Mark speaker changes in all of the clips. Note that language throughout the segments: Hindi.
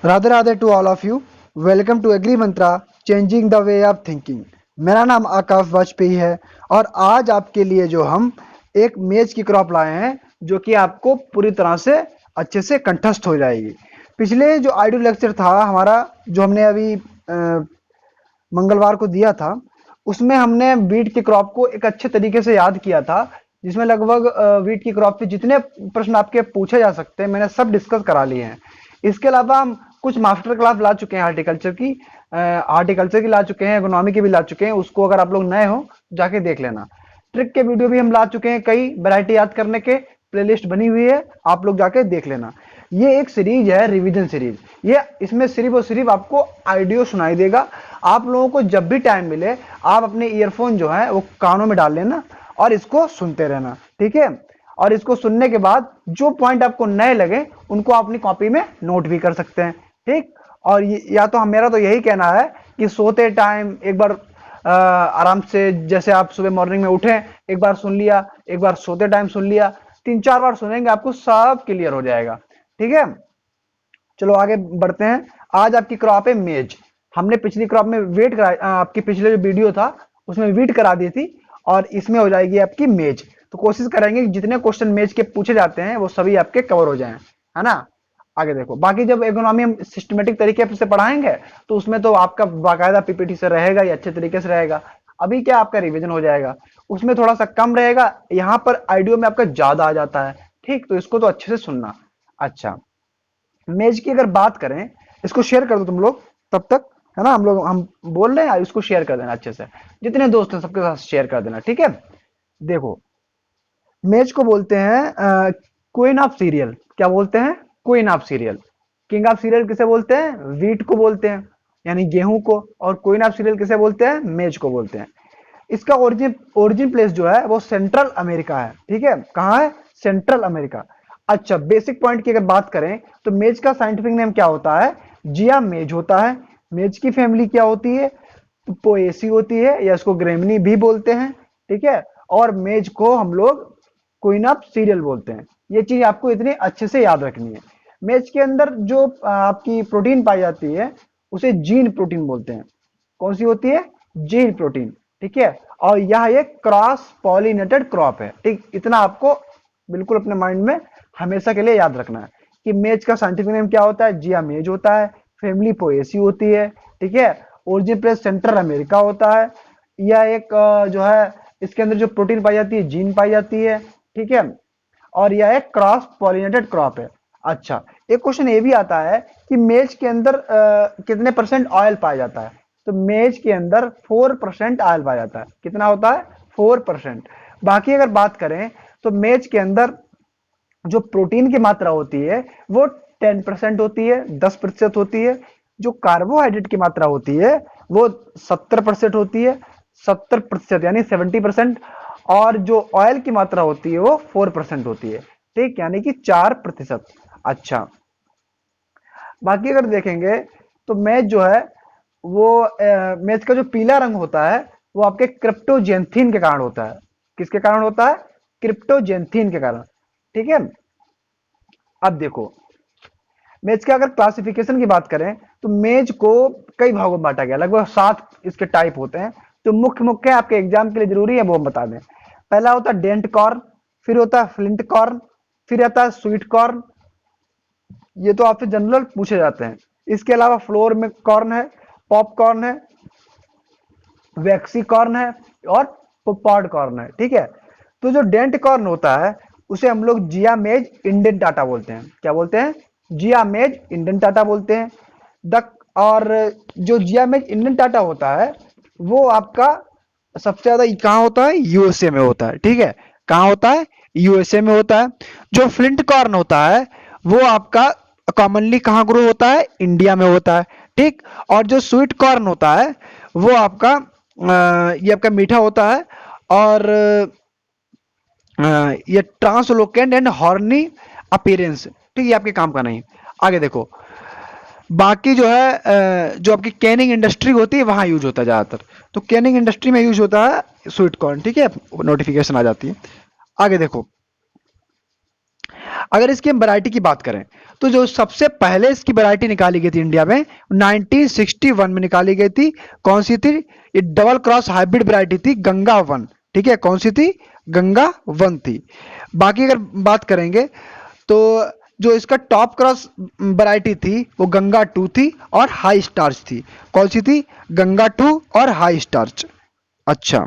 Speaker 1: Radhe Radhe to all of you. Welcome to agri Mantra, changing the way of thinking. मेरा नाम आकाश वाजपेयी है और आज आपके लिए जो हम एक मेज की क्रॉप लाए हैं जो कि आपको पूरी तरह से अच्छे से कंठस्थ हो जाएगी। पिछले जो ऑडियो लेक्चर था हमारा, जो हमने अभी मंगलवार को दिया था, उसमें हमने वीट की क्रॉप को एक अच्छे तरीके से याद किया था, जिसमें लगभग वीट की क्रॉप पे जितने प्रश्न आपके पूछे जा सकते हैं मैंने सब डिस्कस करा लिए हैं। इसके अलावा हम कुछ मास्टर क्लास ला चुके हैं हार्टिकल्चर की ला चुके हैं, इकोनॉमी की भी ला चुके हैं। उसको अगर आप लोग नए हो जाके देख लेना। ट्रिक के वीडियो भी हम ला चुके हैं, कई वैरायटी याद करने के प्लेलिस्ट बनी हुई है, आप लोग जाके देख लेना। ये एक सीरीज है, रिवीजन सीरीज। ये इसमें सिर्फ और सिर्फ आपको ऑडियो सुनाई देगा। आप लोगों को जब भी टाइम मिले आप अपने ईयरफोन जो है वो कानों में डाल लेना और इसको सुनते रहना, ठीक है। और इसको सुनने के बाद जो पॉइंट आपको नए लगे उनको अपनी कॉपी में नोट भी कर सकते हैं, ठीक। और या तो मेरा तो यही कहना है कि सोते टाइम एक बार आराम से, जैसे आप सुबह मॉर्निंग में उठे एक बार सुन लिया, एक बार सोते टाइम सुन लिया, 3-4 बार सुनेंगे आपको सब क्लियर हो जाएगा, ठीक है। चलो आगे बढ़ते हैं। आज आपकी क्रॉप है मेज। हमने पिछली क्रॉप में वेट करा, आपकी पिछले जो वीडियो था उसमें वीट करा दी थी, और इसमें हो जाएगी आपकी मेज। तो कोशिश करेंगे कि जितने क्वेश्चन मेज के पूछे जाते हैं वो सभी आपके कवर हो जाएं, है ना। आगे देखो, बाकी जब इकोनॉमी हम सिस्टमेटिक तरीके से पढ़ाएंगे तो उसमें तो आपका बाकायदा पीपीटी से रहेगा ही, अच्छे तरीके से रहेगा। अभी क्या आपका रिवीजन हो जाएगा, उसमें थोड़ा सा कम रहेगा, यहाँ पर आइडियो में आपका ज्यादा आ जाता है, ठीक। तो इसको तो अच्छे से सुनना। अच्छा, मेज की अगर बात करें, इसको शेयर कर दो तुम लोग तब तक, है ना। हम बोल रहे हैं, इसको शेयर कर देना अच्छे से, जितने दोस्त हैं सबके साथ शेयर कर देना, ठीक है। देखो, मेज को बोलते हैं क्वीन ऑफ सीरियल। क्या बोलते हैं? Queen of serial. King of serial किसे बोलते हैं? वीट को बोलते हैं, यानी गेहूं को। और क्वीन ऑफ सीरियल किसे बोलते हैं? मेज को बोलते हैं। इसका ओरिजिन ओरिजिन प्लेस जो है वो सेंट्रल अमेरिका है, ठीक है। कहाँ है? Central America. अच्छा, बेसिक पॉइंट की अगर बात करें तो मेज का साइंटिफिक नेम क्या होता है? जिया मेज होता है। मेज की फैमिली क्या होती है? पोएसी होती है, या इसको ग्रेमनी भी बोलते हैं, ठीक है। और मेज को हम लोग क्वीन ऑफ सीरियल बोलते हैं। ये चीज आपको इतनी अच्छे से याद रखनी है। मेज के अंदर जो आपकी प्रोटीन पाई जाती है उसे जीन प्रोटीन बोलते हैं। कौन सी होती है? जीन प्रोटीन, ठीक है। और यह एक क्रॉस पॉलिनेटेड क्रॉप है, ठीक। इतना आपको बिल्कुल अपने माइंड में हमेशा के लिए याद रखना है कि मेज का साइंटिफिक नेम क्या होता है? जिया मेज होता है। फैमिली पोएसी होती है, ठीक है। ओरिजिन प्लेस सेंट्रल अमेरिका होता है। यह एक जो है, इसके अंदर जो प्रोटीन पाई जाती है जीन पाई जाती है, ठीक है। और यह एक क्रॉस पॉलिनेटेड क्रॉप है। अच्छा, एक क्वेश्चन ये भी आता है कि मेज के अंदर कितने परसेंट ऑयल पाया जाता है? तो मेज के अंदर 4% ऑयल पाया जाता है। कितना होता है? 4%। बाकी अगर बात करें तो मेज के अंदर जो प्रोटीन की मात्रा होती है वो 10% होती है, 10% होती है। जो कार्बोहाइड्रेट की मात्रा होती है वो 70% होती है, 70% यानी 70%। और जो ऑयल की मात्रा होती है वो 4% होती है, ठीक, यानी कि 4%। अच्छा, बाकी अगर देखेंगे तो मेज जो है वो मेज का जो पीला रंग होता है वो आपके क्रिप्टोजेंथीन के कारण होता है। किसके कारण होता है? क्रिप्टोजेंथीन के कारण, ठीक है। अब देखो, मेज के अगर क्लासिफिकेशन की बात करें तो मेज को कई भागों में बांटा गया, लगभग 7 इसके टाइप होते हैं। तो मुख्य मुख्य आपके एग्जाम के लिए जरूरी है वो हम बता दें। पहला होता है डेंट कॉर्न, फिर होता है फ्लिंट कॉर्न, फिर आता है स्वीट कॉर्न। ये तो आपसे जनरल पूछे जाते हैं। इसके अलावा फ्लोर में कॉर्न है, पॉपकॉर्न है, वैक्सी कॉर्न है, और पॉड कॉर्न है, ठीक है। तो जो डेंट कॉर्न होता है उसे हम लोग जिया मेज इंडियन टाटा बोलते हैं। क्या बोलते हैं? जिया मेज इंडियन टाटा बोलते हैं। द और जो जिया मेज इंडियन टाटा होता है वो आपका सबसे ज्यादा कहाँ होता है? यूएसए में होता है, ठीक है। कहाँ होता है? यूएसए में होता है। जो फ्लिंट कॉर्न होता है वो आपका कॉमनली कहाँ ग्रो होता है? इंडिया में होता है, ठीक। और जो स्वीट कॉर्न होता है वो आपका ये आपका मीठा होता है, और ये ट्रांसलोकेंट एंड हॉर्नी अपीयरेंस, ठीक, ये आपके काम का नहीं। आगे देखो, बाकी जो है जो आपकी कैनिंग इंडस्ट्री होती है वहां यूज होता है ज्यादातर। तो कैनिंग इंडस्ट्री में यूज होता है स्वीट कॉर्न, ठीक है। नोटिफिकेशन आ जाती है। आगे देखो, अगर इसकी हम वैरायटी की बात करें तो जो सबसे पहले इसकी वैरायटी निकाली गई थी इंडिया में 1961 में निकाली गई थी। कौन सी थी? ये डबल क्रॉस हाइब्रिड वैरायटी थी, गंगा वन। ठीक है, कौन सी थी? गंगा वन थी। बाकी अगर बात करेंगे तो जो इसका टॉप क्रॉस वैरायटी थी वो गंगा टू थी और हाई स्टार्च थी। कौन सी थी? गंगा टू और हाई स्टार्च। अच्छा,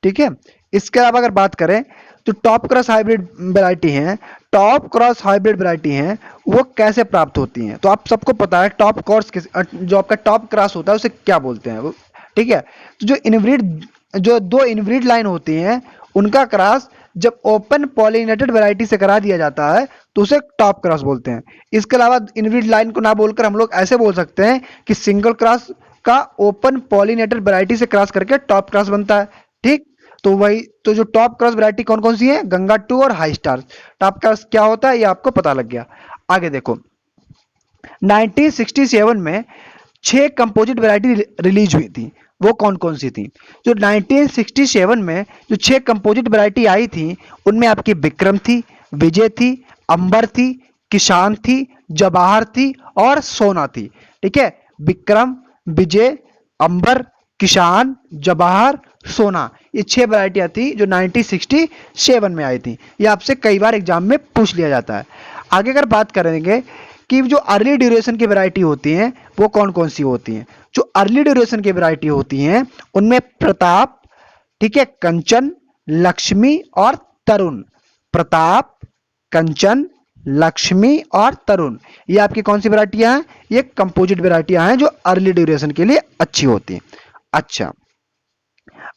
Speaker 1: ठीक है। इसके अलावा अगर बात करें तो टॉप क्रॉस हाइब्रिड वैरायटी है, टॉप क्रॉस हाइब्रिड वैरायटी है, वो कैसे प्राप्त होती हैं? तो आप सबको पता है टॉप क्रॉस जो आपका टॉप क्रॉस होता है उसे क्या बोलते हैं वो। ठीक है, तो जो दो इनब्रीड लाइन होती हैं उनका क्रॉस जब ओपन पॉलिनेटेड वैरायटी से करा दिया जाता है तो उसे टॉप क्रॉस बोलते हैं। इसके अलावा इनब्रीड लाइन को ना बोलकर हम लोग ऐसे बोल सकते हैं कि सिंगल क्रॉस का ओपन पॉलिनेटेड वैरायटी से क्रॉस करके टॉप क्रॉस बनता है। ठीक, तो वही तो जो टॉप क्रॉस वैरायटी कौन कौन सी है? गंगा टू और हाई स्टार। टॉप क्रॉस क्या होता है ये आपको पता लग गया। आगे देखो, 1967 में 6 कंपोजिट वैरायटी रिलीज हुई थी। वो कौन कौन सी थी? जो 1967 में जो 6 कंपोजिट वैरायटी आई थी उनमें आपकी विक्रम थी, विजय थी, अंबर थी, किसान थी, जवाहर थी और सोना थी। ठीक है, विक्रम, विजय, अंबर, किसान, जवाहर, सोना, ये 6 वैरायटियां थी जो 1967 में आई थी। ये आपसे कई बार एग्जाम में पूछ लिया जाता है। आगे अगर बात करेंगे कि जो अर्ली ड्यूरेशन की वैरायटी होती हैं वो कौन कौन सी होती हैं? जो अर्ली ड्यूरेशन की वैरायटी होती हैं उनमें प्रताप, ठीक है, कंचन, लक्ष्मी और तरुण। प्रताप, कंचन, लक्ष्मी और तरुण, ये आपकी कौन सी वैरायटियां हैं? ये कंपोजिट वैरायटियां हैं जो अर्ली ड्यूरेशन के लिए अच्छी होती हैं। अच्छा,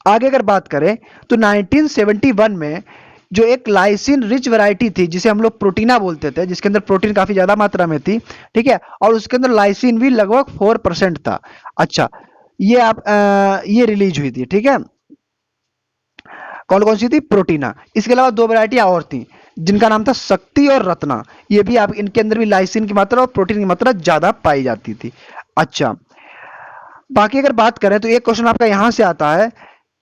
Speaker 1: आगे अगर बात करें तो 1971 में जो एक लाइसिन रिच वैरायटी थी जिसे हम लोग प्रोटीना बोलते थे, जिसके अंदर प्रोटीन काफी ज्यादा मात्रा में थी, ठीक है, और उसके अंदर लाइसिन भी लगभग 4% था। अच्छा, ये रिलीज हुई थी। ठीक है, कौन कौन सी थी? प्रोटीना। इसके अलावा 2 वैरायटी और थी जिनका नाम था शक्ति और रत्ना। ये भी आप इनके अंदर भी लाइसिन की मात्रा और प्रोटीन की मात्रा ज्यादा पाई जाती थी। अच्छा, बाकी अगर बात करें तो एक क्वेश्चन आपका यहां से आता है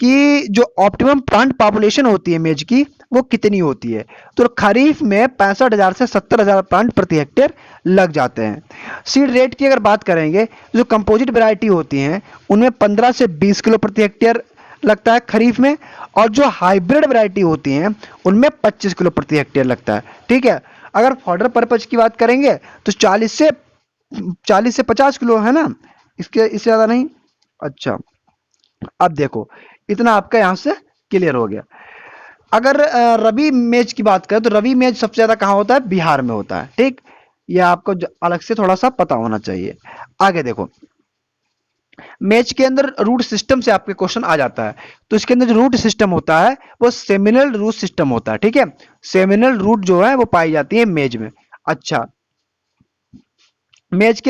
Speaker 1: कि जो ऑप्टिमम प्लांट पॉपुलेशन होती है मेज की वो कितनी होती है? तो खरीफ में 65,000 से 70,000 प्लांट प्रति हेक्टेयर लग जाते हैं। सीड रेट की अगर बात करेंगे, जो कंपोजिट वैरायटी होती हैं उनमें 15 से 20 किलो प्रति हेक्टेयर लगता है खरीफ में, और जो हाइब्रिड वैरायटी होती हैं उनमें 25 किलो प्रति हेक्टेयर लगता है। ठीक है, अगर फॉडर पर्पज की बात करेंगे तो 40 से 50 किलो है ना, इससे ज्यादा नहीं। अच्छा, अब देखो, इतना आपका यहां से क्लियर हो गया। अगर रबी मेज की बात करें तो रबी मेज सबसे ज्यादा कहां होता है? बिहार में होता है। ठीक, ये आपको अलग से थोड़ा सा पता होना चाहिए। आगे देखो, मेज के अंदर रूट सिस्टम से आपके क्वेश्चन आ जाता है। तो इसके अंदर जो रूट सिस्टम होता है वो सेमिनल रूट सिस्टम होता है। ठीक है, सेमिनल रूट जो है वो पाई जाती है मेज में। अच्छा, मेज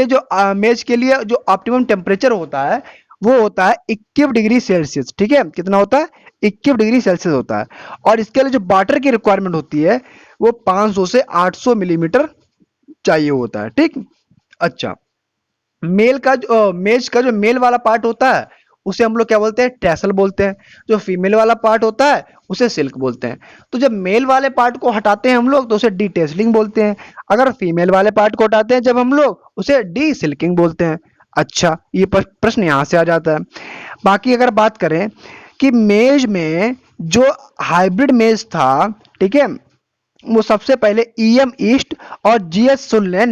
Speaker 1: के लिए जो ऑप्टिमम टेम्परेचर होता है वो होता है 21 डिग्री सेल्सियस। ठीक है, कितना होता है? 21 डिग्री सेल्सियस होता है। और इसके लिए जो वाटर की रिक्वायरमेंट होती है वो 500 से 800 मिलीमीटर चाहिए होता है। ठीक, अच्छा, मेज का जो मेल वाला पार्ट होता है उसे हम लोग क्या बोलते हैं? टैसल बोलते हैं। जो फीमेल वाला पार्ट होता है उसे सिल्क बोलते हैं। तो जब मेल वाले पार्ट को हटाते हैं हम लोग तो उसे डी टेसलिंग बोलते हैं। अगर फीमेल वाले पार्ट को हटाते हैं जब हम लोग, उसे डी सिल्किंग बोलते हैं। अच्छा, ये प्रश्न यहां से आ जाता है। बाकी अगर बात करें कि मेज में जो हाइब्रिड मेज था, ठीक है, वो सबसे पहले ईएम ईस्ट और जीएस सुन ने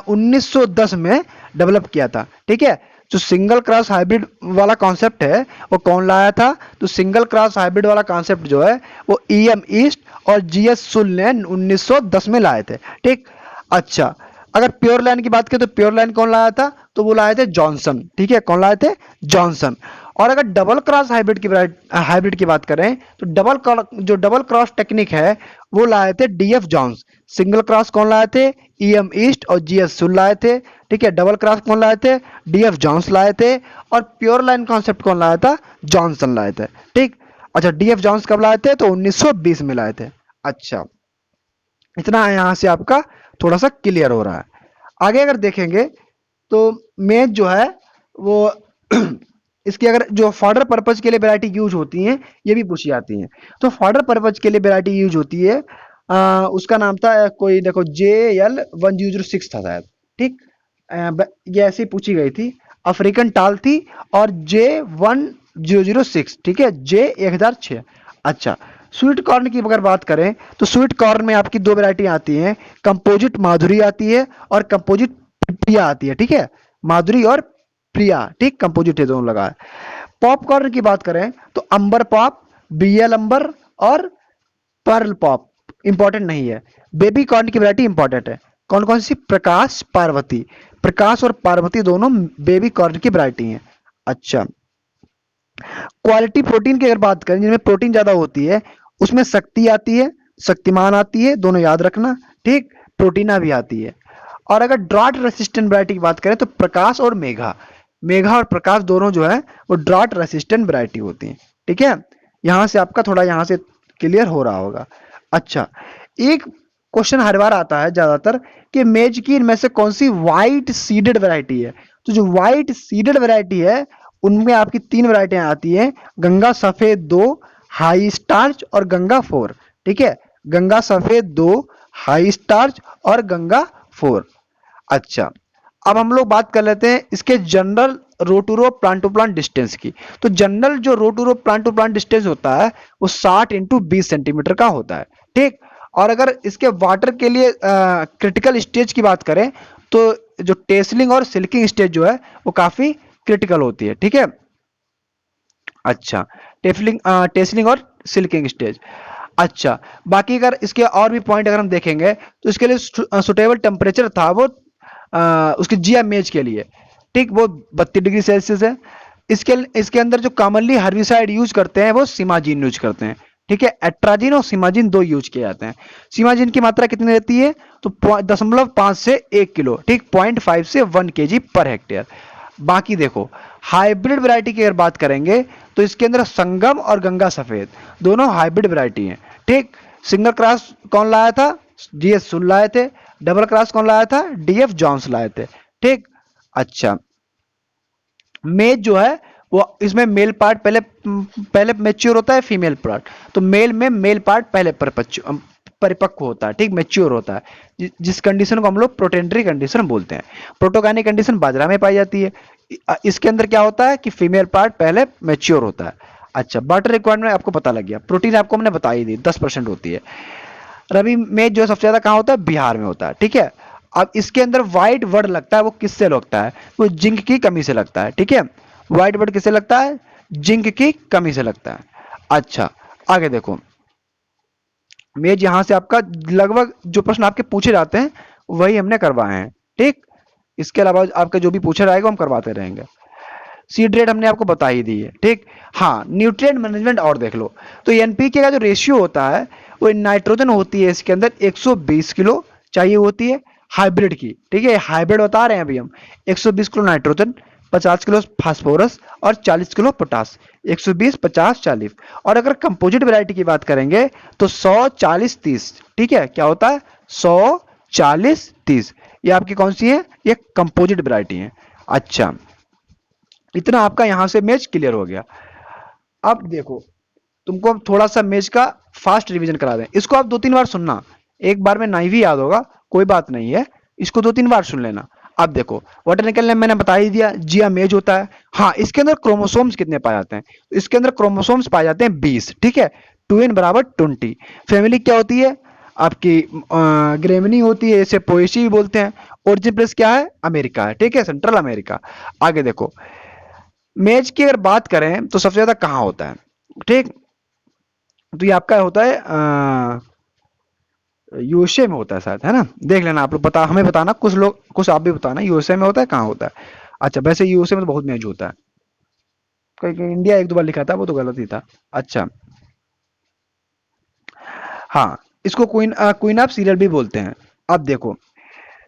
Speaker 1: 1910 में डेवलप किया था। ठीक है, जो सिंगल क्रॉस हाइब्रिड वाला कॉन्सेप्ट है वो कौन लाया था? तो सिंगल क्रॉस हाइब्रिड वाला कॉन्सेप्ट जो है वो ईएम ईस्ट और जीएस सुन ने 1910 में लाए थे। ठीक, अच्छा, अगर प्योर लाइन की बात करें तो प्योर लाइन कौन लाया था? तो वो लाए थे जॉनसन। ठीक है, कौन लाए थे? जॉनसन। और अगर डबल क्रॉस हाइब्रिड की बात करें तो डबल क्रॉस टेक्निक है वो लाए थे डीएफ जॉन्स। सिंगल क्रॉस कौन लाए थे? ईएम ईस्ट और जीएस सुल लाए थे। ठीक है, डबल क्रॉस कौन लाए थे? डीएफ जॉन्स लाए थे। और प्योर लाइन कॉन्सेप्ट कौन लाया था? जॉनसन लाए थे। ठीक, अच्छा, डीएफ जॉन्स कब लाए थे? तो 1920 में लाए थे। अच्छा, इतना यहां से आपका थोड़ा सा क्लियर हो रहा है। आगे अगर देखेंगे तो मेज जो है वो इसकी अगर जो फॉर्डर पर्पज के लिए वैरायटी यूज होती हैं ये भी पूछी जाती हैं। तो फॉर्डर पर्पज के लिए वैरायटी यूज होती है उसका नाम था कोई देखो JL1006 था शायद। ठीक। ये ऐसे ही पूछी गई थी। अफ्रीकन टाल थी और J1006, ठीक है, J1006। अच्छा, स्वीट कॉर्न की अगर बात करें तो स्वीट कॉर्न में आपकी दो वैरायटी आती हैं, कंपोजिट माधुरी आती है और कंपोजिट प्रिया आती है। ठीक है, माधुरी और प्रिया, ठीक, कंपोजिट है, दोनों लगा है। पॉपकॉर्न की बात करें तो अंबर पॉप, BL अंबर और पर्ल पॉप इंपॉर्टेंट नहीं है। बेबी कॉर्न की वैरायटी इंपॉर्टेंट है। कौन कौन सी? प्रकाश, पार्वती। प्रकाश और पार्वती दोनों बेबी कॉर्न की वैरायटी हैं। अच्छा, क्वालिटी प्रोटीन की अगर बात करें, जिनमें प्रोटीन ज्यादा होती है, उसमें शक्ति आती है, शक्तिमान आती है, दोनों याद रखना। ठीक, प्रोटीना भी आती है। और अगर ड्रॉट रेसिस्टेंट वैरायटी की बात करें तो प्रकाश और मेघा, मेघा और प्रकाश दोनों जो है वो ड्रॉट रेसिस्टेंट वैरायटी होती हैं। ठीक है, यहां से आपका थोड़ा यहां से क्लियर हो रहा होगा। अच्छा, एक क्वेश्चन हर बार आता है ज्यादातर कि मेज की इनमें से कौन सी व्हाइट सीडेड वैरायटी है। तो जो व्हाइट सीडेड वैरायटी है उनमें आपकी तीन वैरायटियां आती हैं, गंगा सफेद 2, हाई स्टार्च और गंगा 4। ठीक है, गंगा सफेद 2, हाई स्टार्च और गंगा 4। अच्छा, अब हम लोग बात कर लेते हैं इसके general row to row plant to plant distance की। तो जनरल जो row to row plant to plant distance होता है वो 60 × 20 सेंटीमीटर का होता है। ठीक, और अगर इसके वाटर के लिए क्रिटिकल स्टेज की बात करें तो जो टेसलिंग और सिल्किंग स्टेज जो है वो काफी क्रिटिकल होती है। ठीक है, अच्छा, टेसलिंग और सिल्किंग स्टेज। अच्छा, बाकी अगर इसके और भी पॉइंट अगर हम देखेंगे तो इसके लिए सुटेबल टेम्परेचर था वो उसके जिया मेज के लिए। ठीक, वो 32 डिग्री सेल्सियस है। इसके इसके अंदर जो कॉमनली हर्बिसाइड यूज करते हैं वो सिमाजीन यूज करते हैं। ठीक है, एट्राजिन और सिमाजिन दो यूज किए जाते हैं। सिमाजिन की मात्रा कितनी रहती है? तो 0.5 से 1 किलो, ठीक, 0.5 से 1 kg पर हेक्टेयर। बाकी देखो, हाइब्रिड वैरायटी की अगर बात करेंगे तो इसके अंदर संगम और गंगा सफेद दोनों हाइब्रिड वैरायटी हैं। ठीक, सिंगल क्रॉस कौन लाया था? GS सुल लाए थे। डबल क्रॉस कौन लाया था? DF जॉन्स लाए थे। ठीक, अच्छा, मेज जो है वो इसमें मेल पार्ट पहले पहले मैच्योर होता है, फीमेल पार्ट। तो मेल में मेल पार्ट पहले परिपक्व होता है, ठीक, मैच्योर होता है, जिस कंडीशन को हम लोग प्रोटेंडरी कंडीशन बोलते हैं। प्रोटोगानिक कंडीशन बाजरा में पाई जाती है। इसके अंदर क्या होता है कि फीमेल पार्ट पहले मैच्योर होता है। अच्छा, वाटर रिक्वायरमेंट आपको पता लग गया। प्रोटीन आपको हमने बताई दी 10% होती है। रबी में जो सबसे ज्यादा कहाँ होता है? बिहार में होता है। ठीक है, अब इसके अंदर व्हाइट वर्ड लगता है, वो किससे लगता है? वो जिंक की कमी से लगता है। ठीक है, व्हाइट वर्ड किससे लगता है? जिंक की कमी से लगता है। अच्छा, आगे देखो, मेज यहां से आपका लगभग जो प्रश्न आपके पूछे जाते हैं वही हमने करवाए हैं। ठीक, इसके अलावा आपका जो भी पूछा जाएगा हम करवाते रहेंगे। सीड रेट हमने आपको बता ही दी है। ठीक, हाँ, न्यूट्रिएंट मैनेजमेंट और देख लो। तो एनपीके का जो रेशियो होता है वो नाइट्रोजन होती है इसके अंदर 120 किलो चाहिए होती है हाइब्रिड की। ठीक है, हाइब्रिड बता रहे हैं अभी हम। 120 किलो नाइट्रोजन, 50 किलो फास्फोरस और 40 किलो पोटास। 120, 50, 40। और अगर कंपोजिट वैरायटी की बात करेंगे तो 100, 40, 30। ठीक है, क्या होता है? 100, 40, 30। ये आपकी कौन सी है? ये कंपोजिट वैरायटी है। अच्छा, इतना आपका यहां से मैच क्लियर हो गया। अब देखो, तुमको अब थोड़ा सा मैच का फास्ट रिवीजन करा दें। इसको आप 2-3 बार सुनना, एक बार में नहीं भी याद होगा कोई बात नहीं है, इसको 2-3 बार सुन लेना। अब देखो, वाटर निकलने मैंने बता ही दिया, जिया मेज होता है। हाँ, इसके अंदर क्रोमोसोम्स कितने पाए जाते हैं? तो इसके अंदर क्रोमोसोम्स पाए जाते हैं 20। ठीक है, 2n बराबर 20। फैमिली क्या होती है आपकी? ग्रेमनी होती है, इसे पोएसी भी बोलते हैं। ओरिजिन प्लेस क्या है? अमेरिका है। ठीक है, सेंट्रल अमेरिका। आगे देखो, मेज की अगर बात करें तो सबसे ज्यादा कहाँ होता है? ठीक, तो ये आपका होता है यूएसए में होता है शायद, है ना? देख लेना आप लोग, बता, हमें बताना, कुछ लोग, कुछ आप भी बताना यूएसए में होता है कहाँ होता है। अच्छा, वैसे यूएसए में तो बहुत मेज होता है। कहीं कहीं इंडिया एक दो बार लिखा था, वो तो गलत ही था। अच्छा, हाँ, इसको क्वीन ऑफ सीरियल भी बोलते हैं। अब देखो,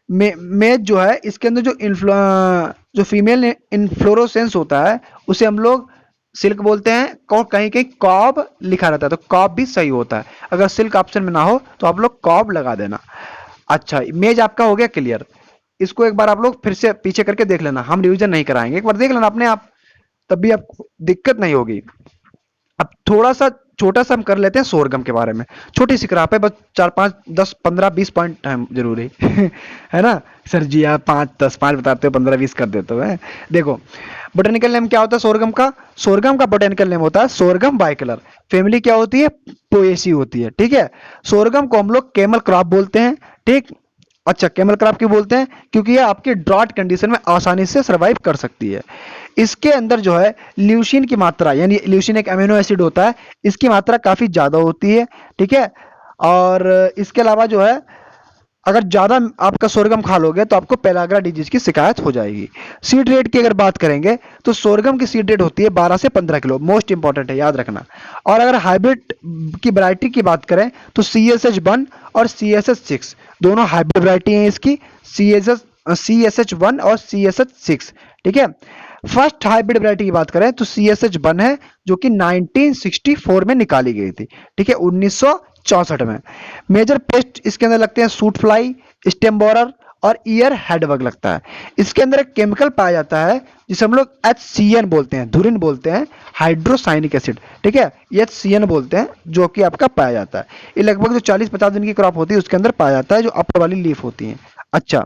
Speaker 1: मेज जो है इसके अंदर जो फीमेल इन्फ्लोरोसेंस होता है उसे हम लोग सिल्क बोलते हैं। कहीं कहीं कॉब लिखा रहता है तो कॉब भी सही होता है। अगर सिल्क ऑप्शन में ना हो तो आप लोग कॉब लगा देना। अच्छा, मेज आपका हो गया क्लियर। इसको एक बार आप लोग फिर से पीछे करके देख लेना, हम रिवीजन नहीं कराएंगे, एक बार देख लेना अपने आप, तब भी आपको दिक्कत नहीं होगी। अब थोड़ा सा छोटा सा हम कर लेते हैं सोरगम के बारे में। छोटी सी क्रॉप है, बस 4 5 10 15 20 पॉइंट है जरूरी है ना सर जी, आप 5 10 5 बताते हो, 15 20 कर देते हो। देखो बोटेनिकल नेम क्या होता है सोरगम का? सोरगम का बोटेनिकल नेम होता है सोरगम बाइकलर। फैमिली क्या होती है? पोएसी होती है, ठीक है। सोरगम को हम लोग कैमल क्रॉप बोलते हैं, ठीक। अच्छा, कैमल क्रॉप क्यों बोलते हैं? क्योंकि ये आपके ड्रॉट कंडीशन में आसानी से सर्वाइव कर सकती है। इसके अंदर जो है ल्यूसीन की मात्रा, यानी ल्यूसीन एक अमीनो एसिड होता है, इसकी मात्रा काफी ज्यादा होती है, ठीक है। और इसके अलावा जो है अगर ज्यादा आपका सोरगम खा लोगे तो आपको पेलाग्रा डिजीज की शिकायत हो जाएगी। सीड रेट की अगर बात करेंगे तो सोरगम की सीड रेट होती है 12 से 15 किलो, मोस्ट इंपॉर्टेंट है, याद रखना। और अगर हाइब्रिड की वैरायटी की बात करें तो CSH1 और CSH6 दोनों हाइब्रिड वैरायटी हैं इसकी, CSH1 और CSH6, ठीक है। फर्स्ट हाइब्रिड वैरायटी की बात करें तो CSH1 है, जो कि 1964 में निकाली गई थी, ठीक है, 1964 में। मेजर पेस्ट इसके अंदर लगते हैं सूट फ्लाई, स्टेम बोरर और ईयर हेडबग लगता है। इसके अंदर एक केमिकल पाया जाता है जिसे हम लोग HCN बोलते हैं, धुरिन बोलते हैं, हाइड्रोसाइनिक एसिड, ठीक है, HCN बोलते हैं, जो कि आपका पाया जाता है। ये लगभग जो 40-50 दिन की क्रॉप होती है उसके अंदर पाया जाता है, जो अपर वाली लीफ होती है। अच्छा,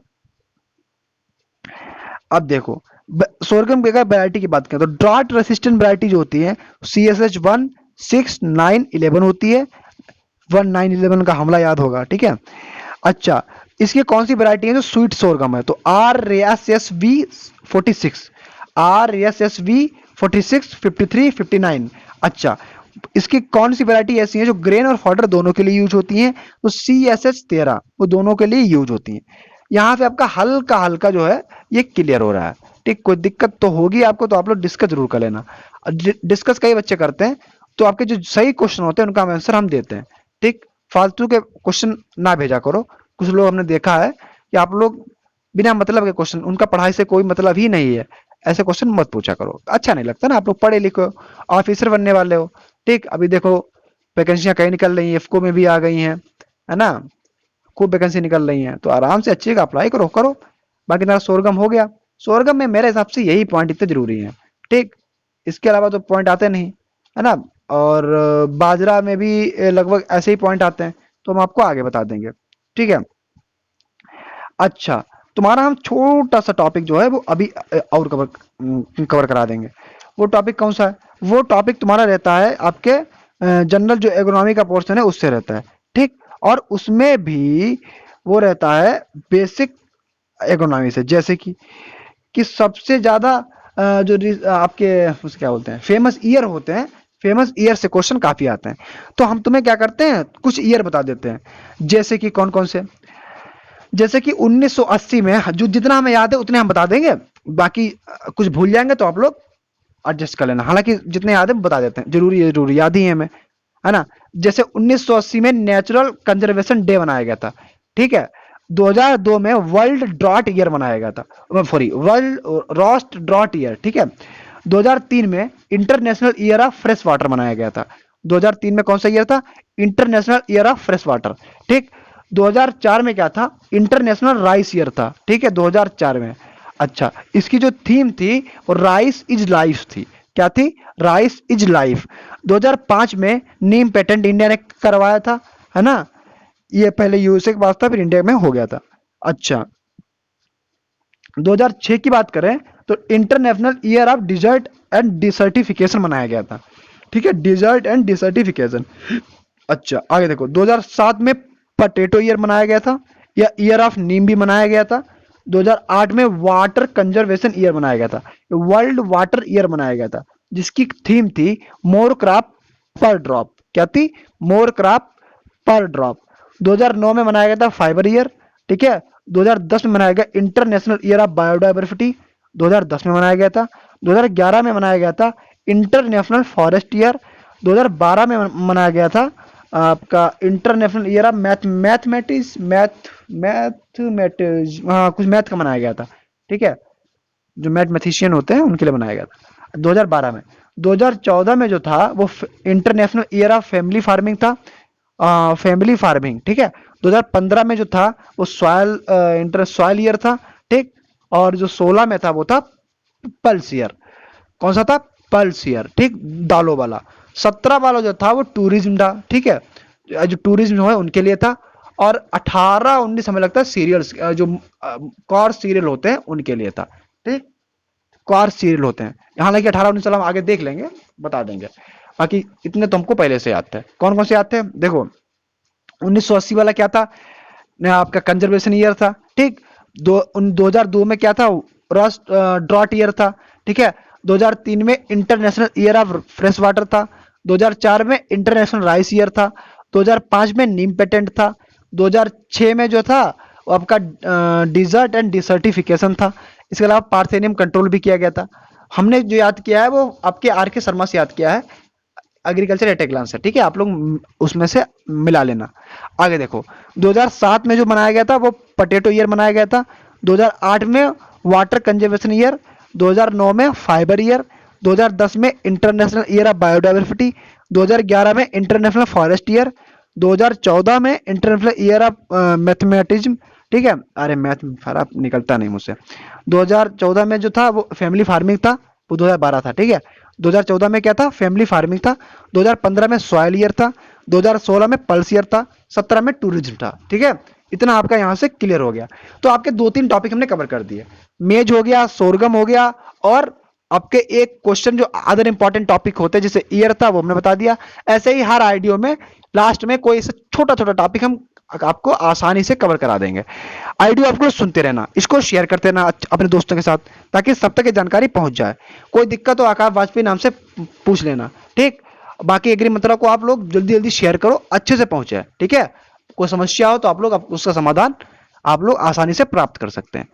Speaker 1: अब देखो सोरगम की अगर वैरायटी की बात करें तो ड्रॉट रेसिस्टेंट वैरायटी जो होती है CSH1 6 9 11 होती है। 1911 का हमला याद होगा, ठीक है। अच्छा, इसकी कौन सी वैरायटी है जो स्वीट सोरगम है? तो RSSV46, RSSV46 53 59। अच्छा, इसकी कौन सी वैरायटी ऐसी है जो ग्रेन और फॉडर दोनों के लिए यूज होती है? तो CSH13 वो दोनों के लिए यूज होती है। यहाँ पे आपका हल्का हल्का जो है ये क्लियर हो रहा है, ठीक। कोई दिक्कत तो होगी आपको तो आप लोग डिस्कस जरूर कर लेना। डिस्कस कई बच्चे करते हैं तो आपके जो सही क्वेश्चन होते हैं उनका आंसर हम देते हैं, ठीक। फालतू के क्वेश्चन ना भेजा करो। कुछ लोग हमने देखा है कि आप लोग बिना मतलब के क्वेश्चन, उनका पढ़ाई से कोई मतलब ही नहीं है, ऐसे क्वेश्चन मत पूछा करो, अच्छा नहीं लगता ना। आप लोग पढ़े लिखो, ऑफिसर बनने वाले हो, ठीक। अभी देखो वैकेंसियां कहीं निकल रही हैं, इफको में भी आ गई हैं, है ना, खूब वैकेंसी निकल रही हैं, तो आराम से अच्छे का अप्लाई करो करो। बाकी तुम्हारा सोरगम हो गया। सोरगम में मेरे हिसाब से यही पॉइंट इतने जरूरी हैं, ठीक। इसके अलावा तो पॉइंट आते नहीं, है ना। और बाजरा में भी लगभग ऐसे ही पॉइंट आते हैं, तो हम आपको आगे बता देंगे, ठीक है। अच्छा, तुम्हारा हम छोटा सा टॉपिक जो है वो अभी और कवर करा देंगे। वो टॉपिक कौन सा है? वो टॉपिक तुम्हारा रहता है आपके जनरल जो एग्रोनॉमी का पोर्शन है उससे रहता है, ठीक। और उसमें भी वो रहता है बेसिक इकोनॉमी से, जैसे कि सबसे ज्यादा जो आपके उस क्या बोलते हैं फेमस ईयर होते हैं, फेमस ईयर से क्वेश्चन काफी आते हैं। तो हम तुम्हें क्या करते हैं, कुछ ईयर बता देते हैं, जैसे कि कौन कौन से। जैसे कि 1980 में, जो जितना हमें याद है उतने हम बता देंगे, बाकी कुछ भूल जाएंगे तो आप लोग एडजस्ट कर लेना। हालांकि जितने याद है बता देते हैं, जरूरी है, जरूरी याद ही है हमें, है ना। जैसे 1980 में नेचुरल कंजर्वेशन डे मनाया गया था, ठीक है। 2002 में वर्ल्ड ड्रॉट ईयर मनाया गया था, sorry world roast drought year, ठीक है। 2003 में international year of fresh water मनाया गया था। 2003 में कौन सा ईयर था? International year of fresh water, ठीक। 2004 में क्या था? इंटरनेशनल राइस ईयर था, ठीक है, 2004 में। अच्छा, इसकी जो थीम थी वो राइस इज लाइफ थी। क्या थी? Rice is life. 2005 में नीम पेटेंट इंडिया ने करवाया था, है ना। ये पहले यूएसए के पास था, फिर इंडिया में हो गया था। अच्छा, 2006 की बात करें तो international year of desert and desertification मनाया गया था, ठीक है, डिजर्ट एंड डिसर्टिफिकेशन। अच्छा, आगे देखो 2007 में पटेटो ईयर मनाया गया था, या ईयर ऑफ नीम भी मनाया गया था। 2008 में वाटर कंजर्वेशन ईयर मनाया गया था, वर्ल्ड वाटर ईयर मनाया गया था, जिसकी थीम थी मोर क्रॉप पर ड्रॉप। क्या थी? मोर क्रॉप पर ड्रॉप। 2009 में मनाया गया था फाइबर ईयर, ठीक है। 2010 में मनाया गया इंटरनेशनल ईयर ऑफ बायोडाइवर्सिटी, 2010 में मनाया गया था। 2011 में मनाया गया था इंटरनेशनल फॉरेस्ट ईयर। 2012 में मनाया गया था आपका इंटरनेशनल ईयर ऑफ मैथमेटिक्स, हाँ कुछ मैथ का मनाया गया था, ठीक है, जो मैथमेटिशियन होते हैं उनके लिए बनाया गया था 2012 में। 2014 में जो था वो international year of family farming था, फैमिली फार्मिंग, ठीक है। 2015 में जो था वो सॉयल इंटर सॉयल ईयर था, ठीक। और जो 16 में था वो था पल्स ईयर। कौन सा था? पल्स ईयर, ठीक, दालों वाला। 17 वाला जो था वो टूरिज्म था, ठीक है, जो टूरिज्म है उनके लिए था। और 18-19 हमें लगता है सीरियल्स, जो कॉर सीरियल होते हैं उनके लिए था, ठीक, कॉर सीरियल होते हैं। हालांकि 18-19 साल हम आगे देख लेंगे, बता देंगे। बाकी इतने तो हमको पहले से याद थे। कौन कौन से याद थे देखो, 1980 वाला क्या था, आपका कंजर्वेशन ईयर था, ठीक। 2002 में क्या था, ड्रॉट ईयर था, ठीक है। 2003 में international year of fresh water था। 2004 में इंटरनेशनल राइस ईयर था। 2005 में नीम पेटेंट था। 2006 में जो था वो आपका डिजर्ट एंड डिसर्टिफिकेशन था। इसके अलावा पार्थेनियम कंट्रोल भी किया गया था। हमने जो याद किया है वो आपके आर के शर्मा से याद किया है, एग्रीकल्चर एट ए ग्लांस है, ठीक है, आप लोग उसमें से मिला लेना। आगे देखो, 2007 में जो मनाया गया था वो पटेटो ईयर मनाया गया था। 2008 में वाटर कंजर्वेशन ईयर। 2009 में फाइबर ईयर। 2010 में इंटरनेशनल ईयर ऑफ बायोडाइवर्सिटी। 2011 में इंटरनेशनल फॉरेस्ट ईयर। 2014 में इंटरनेशनल ईयर ऑफ मैथमेटिज्म, ठीक है, अरे मैथ खराब निकलता नहीं मुझसे। 2014 में जो था वो फैमिली फार्मिंग था, वो 2012 था, ठीक है। 2014 में क्या था, फैमिली फार्मिंग था। 2015 में सॉयल ईयर था। 2016 में पल्स ईयर था। 17 में टूरिज्म था, ठीक है। इतना आपका यहां से क्लियर हो गया। तो आपके 2-3 टॉपिक हमने कवर कर दिए, मेज हो गया, सोरगम हो गया, और आपके एक क्वेश्चन जो अदर इंपॉर्टेंट टॉपिक होते हैं जैसे ईयर था वो हमने बता दिया। ऐसे ही हर आईडियो में लास्ट में कोई ऐसा छोटा छोटा टॉपिक हम आपको आसानी से कवर करा देंगे। आईडियो आपको सुनते रहना, इसको शेयर करते रहना अपने दोस्तों के साथ, ताकि सब तक ये जानकारी पहुंच जाए। कोई दिक्कत हो आकाश वाजपेयी नाम से पूछ लेना, ठीक। बाकी एग्री मंत्रा को आप लोग जल्दी जल्दी शेयर करो, अच्छे से पहुंचे, ठीक है। कोई समस्या हो तो आप लोग उसका समाधान आप लोग आसानी से प्राप्त कर सकते हैं।